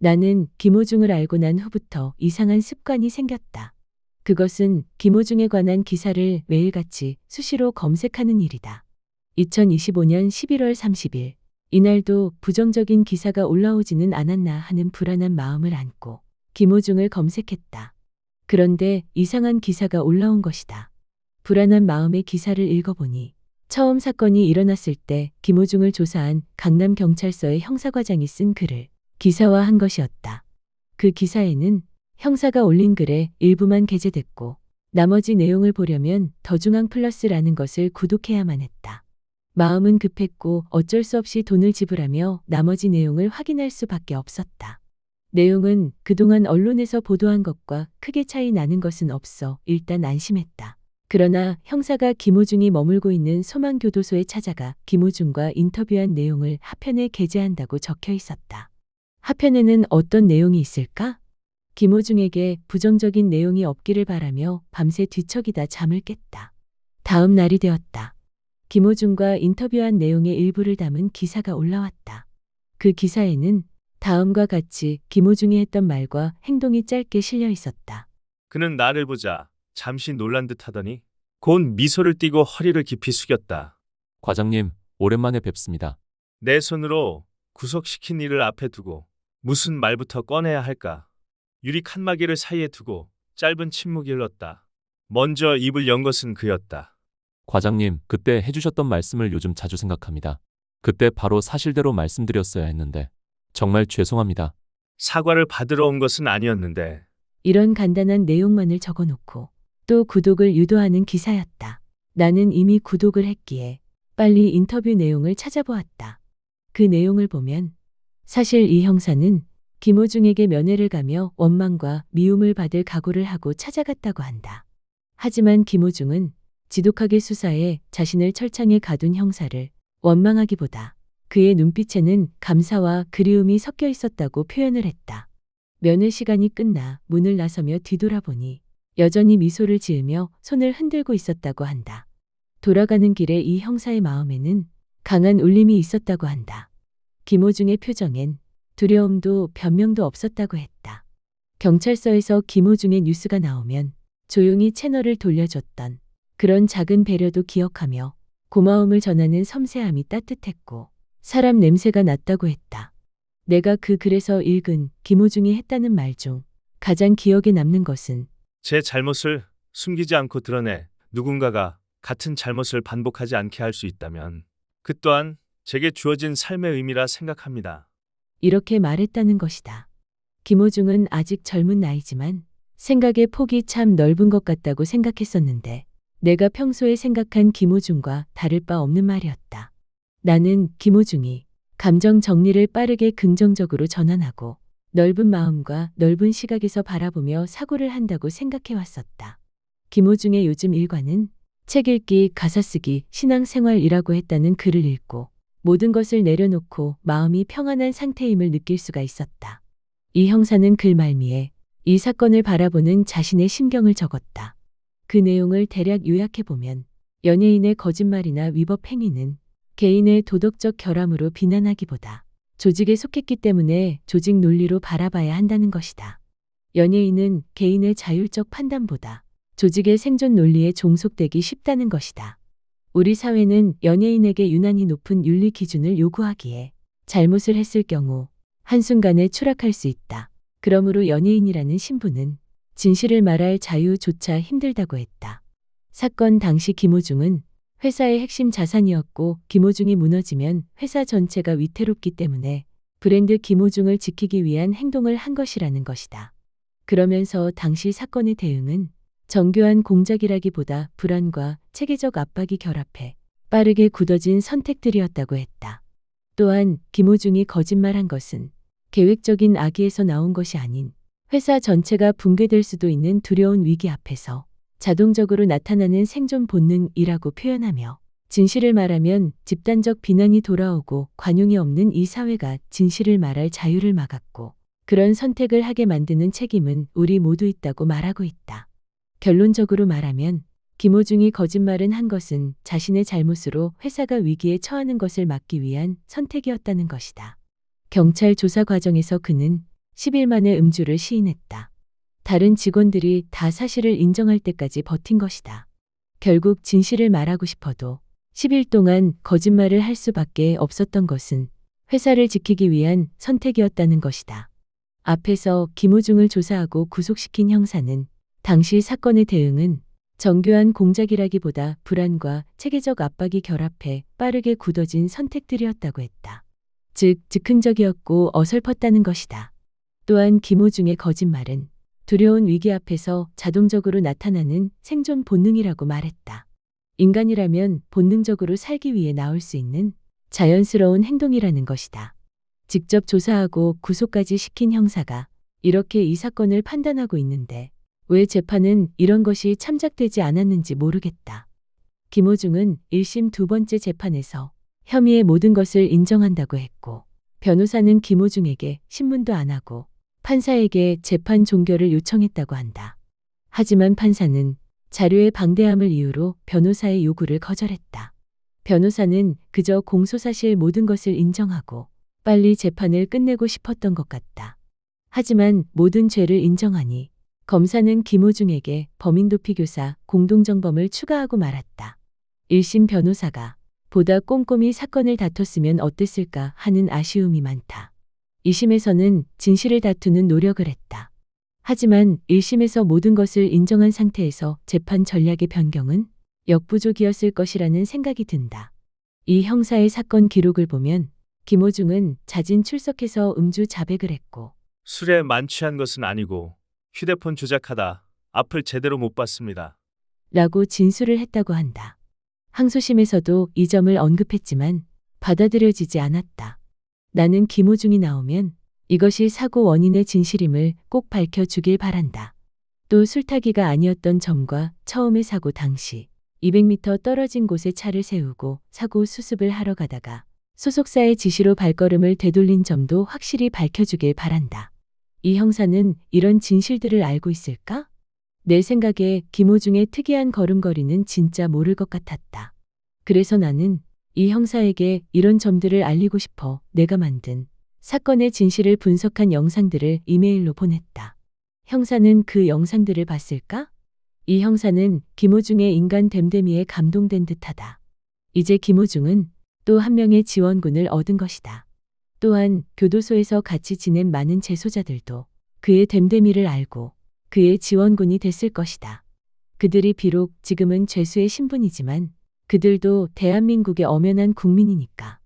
나는 김호중을 알고 난 후부터 이상한 습관이 생겼다. 그것은 김호중에 관한 기사를 매일같이 수시로 검색하는 일이다. 2025년 11월 30일, 이날도 부정적인 기사가 올라오지는 않았나 하는 불안한 마음을 안고 김호중을 검색했다. 그런데 이상한 기사가 올라온 것이다. 불안한 마음의 기사를 읽어보니 처음 사건이 일어났을 때 김호중을 조사한 강남경찰서의 형사과장이 쓴 글을 기사화한 것이었다. 그 기사에는 형사가 올린 글의 일부만 게재됐고 나머지 내용을 보려면 더중앙 플러스라는 것을 구독해야만 했다. 마음은 급했고 어쩔 수 없이 돈을 지불하며 나머지 내용을 확인할 수밖에 없었다. 내용은 그동안 언론에서 보도한 것과 크게 차이 나는 것은 없어 일단 안심했다. 그러나 형사가 김호중이 머물고 있는 소망교도소에 찾아가 김호중과 인터뷰한 내용을 하편에 게재한다고 적혀 있었다. 하편에는 어떤 내용이 있을까? 김호중에게 부정적인 내용이 없기를 바라며 밤새 뒤척이다 잠을 깼다. 다음 날이 되었다. 김호중과 인터뷰한 내용의 일부를 담은 기사가 올라왔다. 그 기사에는 다음과 같이 김호중이 했던 말과 행동이 짧게 실려 있었다. 그는 나를 보자 잠시 놀란 듯 하더니 곧 미소를 띠고 허리를 깊이 숙였다. 과장님, 오랜만에 뵙습니다. 내 손으로 구속시킨 일을 앞에 두고 무슨 말부터 꺼내야 할까? 유리 칸막이를 사이에 두고 짧은 침묵이 흘렀다. 먼저 입을 연 것은 그였다. 과장님, 그때 해주셨던 말씀을 요즘 자주 생각합니다. 그때 바로 사실대로 말씀드렸어야 했는데 정말 죄송합니다. 사과를 받으러 온 것은 아니었는데. 이런 간단한 내용만을 적어놓고 또 구독을 유도하는 기사였다. 나는 이미 구독을 했기에 빨리 인터뷰 내용을 찾아보았다. 그 내용을 보면 사실 이 형사는 김호중에게 면회를 가며 원망과 미움을 받을 각오를 하고 찾아갔다고 한다. 하지만 김호중은 지독하게 수사해 자신을 철창에 가둔 형사를 원망하기보다 그의 눈빛에는 감사와 그리움이 섞여 있었다고 표현을 했다. 면회 시간이 끝나 문을 나서며 뒤돌아보니 여전히 미소를 지으며 손을 흔들고 있었다고 한다. 돌아가는 길에 이 형사의 마음에는 강한 울림이 있었다고 한다. 김호중의 표정엔 두려움도 변명도 없었다고 했다. 경찰서에서 김호중의 뉴스가 나오면 조용히 채널을 돌려줬던 그런 작은 배려도 기억하며 고마움을 전하는 섬세함이 따뜻했고 사람 냄새가 났다고 했다. 내가 그 글에서 읽은 김호중이 했다는 말 중 가장 기억에 남는 것은 제 잘못을 숨기지 않고 드러내 누군가가 같은 잘못을 반복하지 않게 할 수 있다면 그 또한 제게 주어진 삶의 의미라 생각합니다. 이렇게 말했다는 것이다. 김호중은 아직 젊은 나이지만 생각의 폭이 참 넓은 것 같다고 생각했었는데 내가 평소에 생각한 김호중과 다를 바 없는 말이었다. 나는 김호중이 감정 정리를 빠르게 긍정적으로 전환하고 넓은 마음과 넓은 시각에서 바라보며 사고를 한다고 생각해왔었다. 김호중의 요즘 일과는 책 읽기, 가사 쓰기, 신앙생활이라고 했다는 글을 읽고 모든 것을 내려놓고 마음이 평안한 상태임을 느낄 수가 있었다. 이 형사는 글 말미에 이 사건을 바라보는 자신의 심경을 적었다. 그 내용을 대략 요약해보면 연예인의 거짓말이나 위법 행위는 개인의 도덕적 결함으로 비난하기보다 조직에 속했기 때문에 조직 논리로 바라봐야 한다는 것이다. 연예인은 개인의 자율적 판단보다 조직의 생존 논리에 종속되기 쉽다는 것이다. 우리 사회는 연예인에게 유난히 높은 윤리 기준을 요구하기에 잘못을 했을 경우 한순간에 추락할 수 있다. 그러므로 연예인이라는 신분은 진실을 말할 자유조차 힘들다고 했다. 사건 당시 김호중은 회사의 핵심 자산이었고 김호중이 무너지면 회사 전체가 위태롭기 때문에 브랜드 김호중을 지키기 위한 행동을 한 것이라는 것이다. 그러면서 당시 사건의 대응은 정교한 공작이라기보다 불안과 체계적 압박이 결합해 빠르게 굳어진 선택들이었다고 했다. 또한 김호중이 거짓말한 것은 계획적인 악의에서 나온 것이 아닌 회사 전체가 붕괴될 수도 있는 두려운 위기 앞에서 자동적으로 나타나는 생존 본능이라고 표현하며 진실을 말하면 집단적 비난이 돌아오고 관용이 없는 이 사회가 진실을 말할 자유를 막았고 그런 선택을 하게 만드는 책임은 우리 모두 있다고 말하고 있다. 결론적으로 말하면 김호중이 거짓말은 한 것은 자신의 잘못으로 회사가 위기에 처하는 것을 막기 위한 선택이었다는 것이다. 경찰 조사 과정에서 그는 10일 만에 음주를 시인했다. 다른 직원들이 다 사실을 인정할 때까지 버틴 것이다. 결국 진실을 말하고 싶어도 10일 동안 거짓말을 할 수밖에 없었던 것은 회사를 지키기 위한 선택이었다는 것이다. 앞에서 김호중을 조사하고 구속시킨 형사는 당시 사건의 대응은 정교한 공작이라기보다 불안과 체계적 압박이 결합해 빠르게 굳어진 선택들이었다고 했다. 즉, 즉흥적이었고 어설펐다는 것이다. 또한 김호중의 거짓말은 두려운 위기 앞에서 자동적으로 나타나는 생존 본능이라고 말했다. 인간이라면 본능적으로 살기 위해 나올 수 있는 자연스러운 행동이라는 것이다. 직접 조사하고 구속까지 시킨 형사가 이렇게 이 사건을 판단하고 있는데 왜 재판은 이런 것이 참작되지 않았는지 모르겠다. 김호중은 1심 두 번째 재판에서 혐의의 모든 것을 인정한다고 했고, 변호사는 김호중에게 신문도 안 하고 판사에게 재판 종결을 요청했다고 한다. 하지만 판사는 자료의 방대함을 이유로 변호사의 요구를 거절했다. 변호사는 그저 공소사실 모든 것을 인정하고 빨리 재판을 끝내고 싶었던 것 같다. 하지만 모든 죄를 인정하니 검사는 김호중에게 범인도피교사 공동정범을 추가하고 말았다. 1심 변호사가 보다 꼼꼼히 사건을 다퉜으면 어땠을까 하는 아쉬움이 많다. 2심에서는 진실을 다투는 노력을 했다. 하지만 1심에서 모든 것을 인정한 상태에서 재판 전략의 변경은 역부족이었을 것이라는 생각이 든다. 이 형사의 사건 기록을 보면 김호중은 자진 출석해서 음주 자백을 했고, 술에 만취한 것은 아니고 휴대폰 조작하다 앞을 제대로 못 봤습니다. 라고 진술을 했다고 한다. 항소심에서도 이 점을 언급했지만 받아들여지지 않았다. 나는 김호중이 나오면 이것이 사고 원인의 진실임을 꼭 밝혀주길 바란다. 또 술타기가 아니었던 점과 처음의 사고 당시 200m 떨어진 곳에 차를 세우고 사고 수습을 하러 가다가 소속사의 지시로 발걸음을 되돌린 점도 확실히 밝혀주길 바란다. 이 형사는 이런 진실들을 알고 있을까? 내 생각에 김호중의 특이한 걸음걸이는 진짜 모를 것 같았다. 그래서 나는 이 형사에게 이런 점들을 알리고 싶어 내가 만든 사건의 진실을 분석한 영상들을 이메일로 보냈다. 형사는 그 영상들을 봤을까? 이 형사는 김호중의 인간 됨됨이에 감동된 듯하다. 이제 김호중은 또 한 명의 지원군을 얻은 것이다. 또한 교도소에서 같이 지낸 많은 재소자들도 그의 됨됨이를 알고 그의 지원군이 됐을 것이다. 그들이 비록 지금은 죄수의 신분이지만 그들도 대한민국의 엄연한 국민이니까.